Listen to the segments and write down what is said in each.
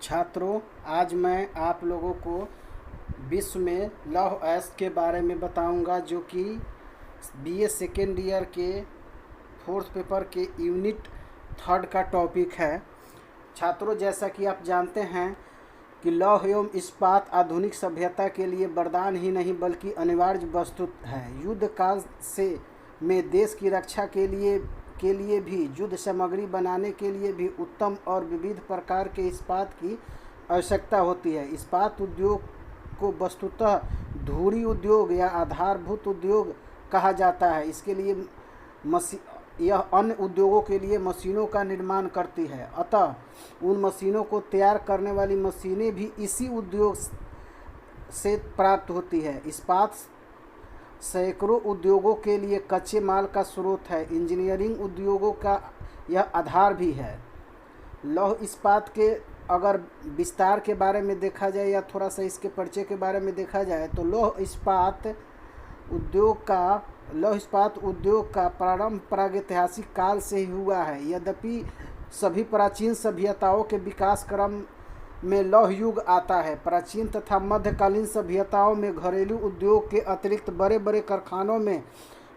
छात्रों, आज मैं आप लोगों को विश्व में लौह अयस्क के बारे में बताऊंगा, जो कि बीए सेकेंड ईयर के फोर्थ पेपर के यूनिट थर्ड का टॉपिक है। छात्रों, जैसा कि आप जानते हैं कि लौह एवं इस्पात आधुनिक सभ्यता के लिए वरदान ही नहीं बल्कि अनिवार्य वस्तु है। युद्ध काल से में देश की रक्षा के लिए भी, युद्ध सामग्री बनाने के लिए भी उत्तम और विविध प्रकार के इस्पात की आवश्यकता होती है। इस्पात उद्योग को वस्तुतः धुरी उद्योग या आधारभूत उद्योग कहा जाता है। इसके लिए यह अन्य उद्योगों के लिए मशीनों का निर्माण करती है, अतः उन मशीनों को तैयार करने वाली मशीनें भी इसी उद्योग से प्राप्त होती है। इस्पात सैकड़ों उद्योगों के लिए कच्चे माल का स्रोत है। इंजीनियरिंग उद्योगों का यह आधार भी है। लौह इस्पात के अगर विस्तार के बारे में देखा जाए या थोड़ा सा इसके परिचय के बारे में देखा जाए तो लौह इस्पात उद्योग का प्रारंभ प्रागैतिहासिक काल से ही हुआ है। यद्यपि सभी प्राचीन सभ्यताओं के विकास क्रम में लौह युग आता है। प्राचीन तथा मध्यकालीन सभ्यताओं में घरेलू उद्योग के अतिरिक्त बड़े बड़े कारखानों में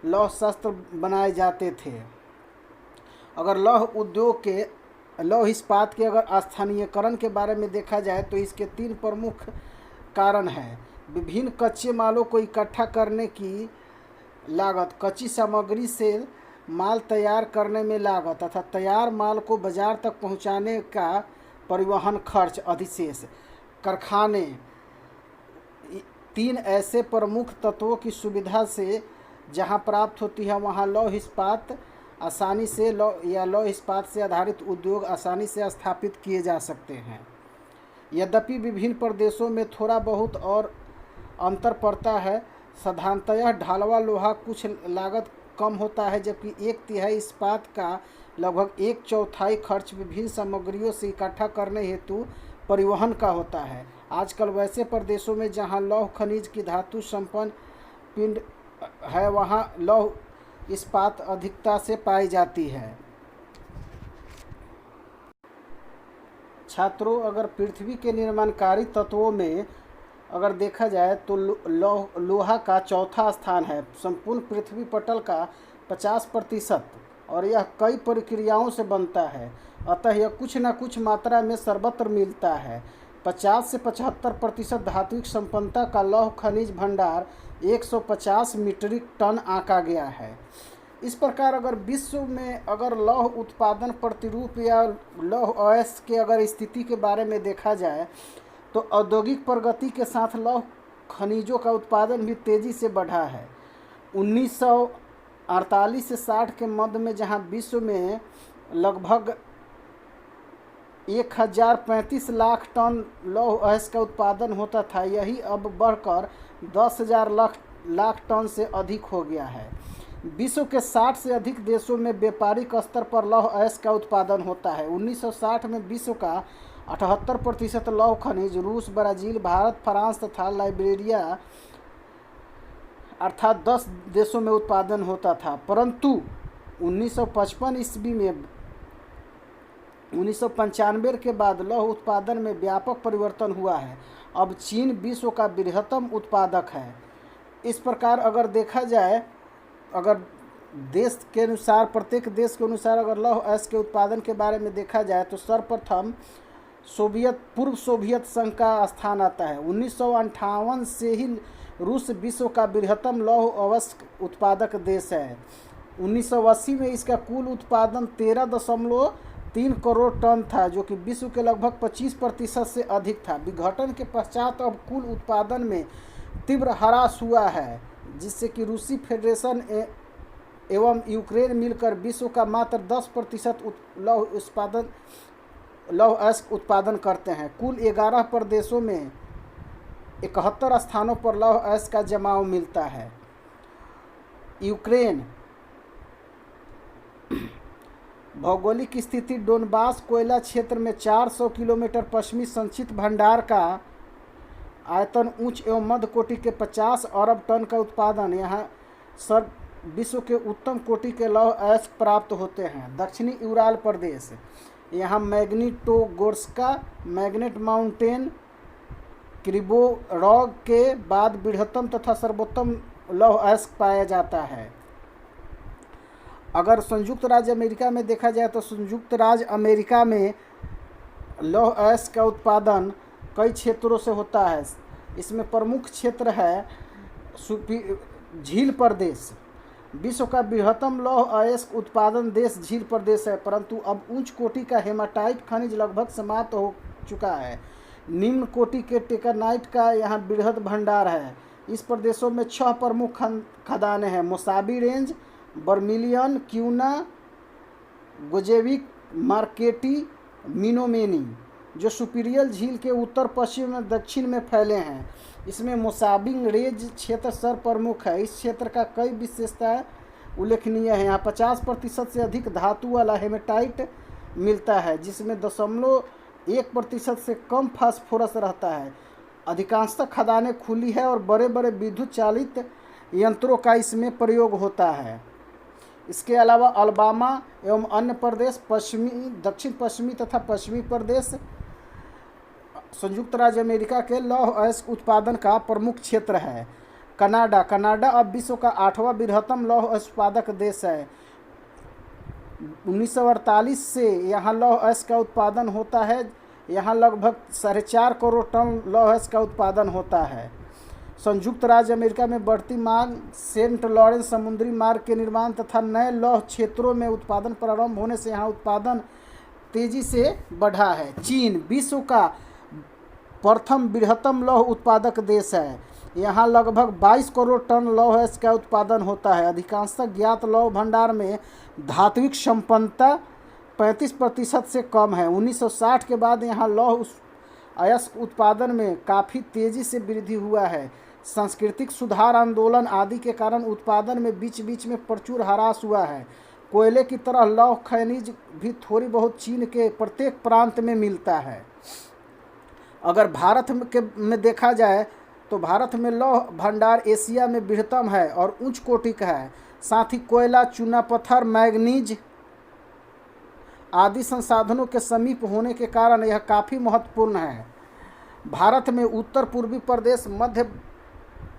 लौह शस्त्र बनाए जाते थे। अगर लौह इस्पात के अगर स्थानीयकरण के बारे में देखा जाए तो इसके 3 प्रमुख कारण हैं। विभिन्न कच्चे मालों को इकट्ठा करने की लागत, कच्ची सामग्री से माल तैयार करने में लागत तथा तैयार माल को बाजार तक पहुंचाने का परिवहन खर्च अधिशेष। कारखाने 3 ऐसे प्रमुख तत्वों की सुविधा से जहां प्राप्त होती है वहां लौह इस्पात से आधारित उद्योग आसानी से स्थापित किए जा सकते हैं। यद्यपि विभिन्न प्रदेशों में थोड़ा बहुत और अंतर पड़ता है। साधारणतः ढालवा लोहा कुछ लागत कम होता है, जबकि 1/3 इस्पात का लगभग 1/4 खर्च विभिन्न सामग्रियों से इकट्ठा करने हेतु परिवहन का होता है। आजकल वैसे प्रदेशों में जहां लौह खनिज की धातु संपन्न पिंड है वहां लौह इस्पात अधिकता से पाई जाती है। छात्रों, अगर पृथ्वी के निर्माणकारी तत्वों में अगर देखा जाए तो लोहा का चौथा स्थान है, संपूर्ण पृथ्वी पटल का 50%, और यह कई प्रक्रियाओं से बनता है, अतः यह कुछ न कुछ मात्रा में सर्वत्र मिलता है। 50 से 75% धात्विक संपन्नता का लौह खनिज भंडार 150 मीट्रिक टन आंका गया है। इस प्रकार अगर विश्व में अगर लौह उत्पादन प्रतिरूप या लौह अयस्क के अगर स्थिति के बारे में देखा जाए तो औद्योगिक प्रगति के साथ लौह खनिजों का उत्पादन भी तेजी से बढ़ा है। 1948 से 60 के मध्य में जहां विश्व में लगभग 1035 लाख टन लौह अयस्क का उत्पादन होता था, यही अब बढ़कर 10,000 लाख टन से अधिक हो गया है। विश्व के 60 से अधिक देशों में व्यापारिक स्तर पर लौह अयस्क का उत्पादन होता है। 1960 में विश्व का 78% लौह खनिज रूस, ब्राज़ील, भारत, फ्रांस तथा लाइबेरिया अर्थात 10 देशों में उत्पादन होता था, परंतु 1955 ईस्वी में 1995 के बाद लौह उत्पादन में व्यापक परिवर्तन हुआ है। अब चीन विश्व का बृहत्तम उत्पादक है। इस प्रकार अगर देखा जाए, अगर देश के अनुसार, प्रत्येक देश के अनुसार अगर लौह अयस्क के उत्पादन के बारे में देखा जाए तो सर्वप्रथम पूर्व सोवियत संघ का स्थान आता है। 1958 से ही रूस विश्व का बृहत्तम लौह अयस्क उत्पादक देश है। 1980 में इसका कुल उत्पादन 13.3 करोड़ टन था, जो कि विश्व के लगभग 25% से अधिक था। विघटन के पश्चात अब कुल उत्पादन में तीव्र ह्रास हुआ है, जिससे कि रूसी फेडरेशन एवं यूक्रेन मिलकर विश्व का मात्र 10% लौह अयस्क उत्पादन करते हैं। कुल 11 प्रदेशों में 71 स्थानों पर लौह अयस्क का जमाव मिलता है। यूक्रेन भौगोलिक स्थिति डोनबास कोयला क्षेत्र में 400 किलोमीटर पश्चिमी संचित भंडार का आयतन उच्च एवं मध्य कोटि के 50 अरब टन का उत्पादन यहाँ विश्व के उत्तम कोटि के लौह अयस्क प्राप्त होते हैं। दक्षिणी यूराल प्रदेश यहाँ मैग्नीटोगोर्स्का, मैग्नेट माउंटेन, क्रिबोरॉग के बाद बृहत्तम तथा सर्वोत्तम लौह अयस्क पाया जाता है। अगर संयुक्त राज्य अमेरिका में देखा जाए तो संयुक्त राज्य अमेरिका में लौह अयस्क का उत्पादन कई क्षेत्रों से होता है। इसमें प्रमुख क्षेत्र है झील प्रदेश। विश्व का बृहत्तम लौह अयस्क उत्पादन देश झील प्रदेश है, परंतु अब उच्च कोटि का हेमाटाइट खनिज लगभग समाप्त हो चुका है। निम्न कोटि के टेकनाइट का यहाँ बृहद भंडार है। इस प्रदेशों में 6 प्रमुख खदानें हैं: मोसाबी रेंज, बर्मिलियन, क्यूना, गोजेविक, मार्केटी, मिनोमेनी, जो सुपीरियर झील के उत्तर पश्चिम में दक्षिण में फैले हैं। इसमें मोसाबिंग रेंज क्षेत्र सर्वप्रमुख है। इस क्षेत्र का कई विशेषताएं उल्लेखनीय है। यहाँ 50% से अधिक धातु वाला हेमेटाइट मिलता है, जिसमें 0.1% से कम फास्फोरस रहता है। अधिकांशतः खदानें खुली है और बड़े बड़े विद्युत चालित यंत्रों का इसमें प्रयोग होता है। इसके अलावा अलबामा एवं अन्य प्रदेश, दक्षिण पश्चिमी तथा पश्चिमी प्रदेश संयुक्त राज्य अमेरिका के लौह अयस्क उत्पादन का प्रमुख क्षेत्र है। कनाडा अब विश्व का 8वां बृहत्तम लौह अयस्क उत्पादक देश है। 1948 से यहाँ लौह अयस्क का उत्पादन होता है। यहाँ लगभग 4.5 करोड़ टन लौह अयस्क का उत्पादन होता है। संयुक्त राज्य अमेरिका में बढ़ती मांग, सेंट लॉरेंस समुद्री मार्ग के निर्माण तथा नए लौह क्षेत्रों में उत्पादन प्रारंभ होने से यहाँ उत्पादन तेजी से बढ़ा है। चीन विश्व का प्रथम बृहत्तम लौह उत्पादक देश है। यहाँ लगभग 22 करोड़ टन लौह अयस्क का उत्पादन होता है। अधिकांशतः ज्ञात लौह भंडार में धात्विक संपन्नता 35% से कम है। 1960 के बाद यहाँ लौह अयस्क उत्पादन में काफ़ी तेज़ी से वृद्धि हुआ है। सांस्कृतिक सुधार आंदोलन आदि के कारण उत्पादन में बीच बीच में प्रचुर ह्रास हुआ है। कोयले की तरह लौह खनिज भी थोड़ी बहुत चीन के प्रत्येक प्रांत में मिलता है। अगर भारत में देखा जाए तो भारत में लौह भंडार एशिया में बृहत्तम है और उच्च कोटि का है। साथ ही कोयला, चूना पत्थर, मैग्नीज आदि संसाधनों के समीप होने के कारण यह काफ़ी महत्वपूर्ण है। भारत में उत्तर पूर्वी प्रदेश,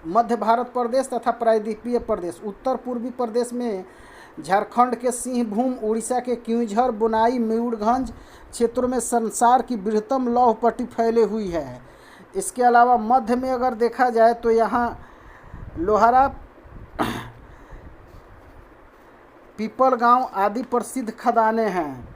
मध्य भारत प्रदेश तथा प्रायद्वीपीय प्रदेश। उत्तर पूर्वी प्रदेश में झारखंड के सिंहभूम, उड़ीसा के क्योंझर, बुनाई, मयूरभंज क्षेत्रों में संसार की बृहत्तम लौह पट्टी फैली हुई है। इसके अलावा मध्य में अगर देखा जाए तो यहाँ लोहारा, पीपलगांव आदि प्रसिद्ध खदानें हैं।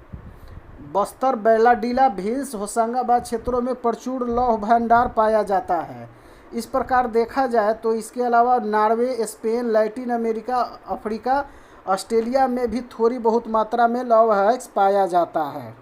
बस्तर, बैलाडीला, भील्स, होशंगाबाद क्षेत्रों में प्रचुर लौह भंडार पाया जाता है। इस प्रकार देखा जाए तो इसके अलावा Norway, Spain, Latin America, Africa, Australia में भी थोड़ी बहुत मात्रा में लौह अयस्क पाया जाता है।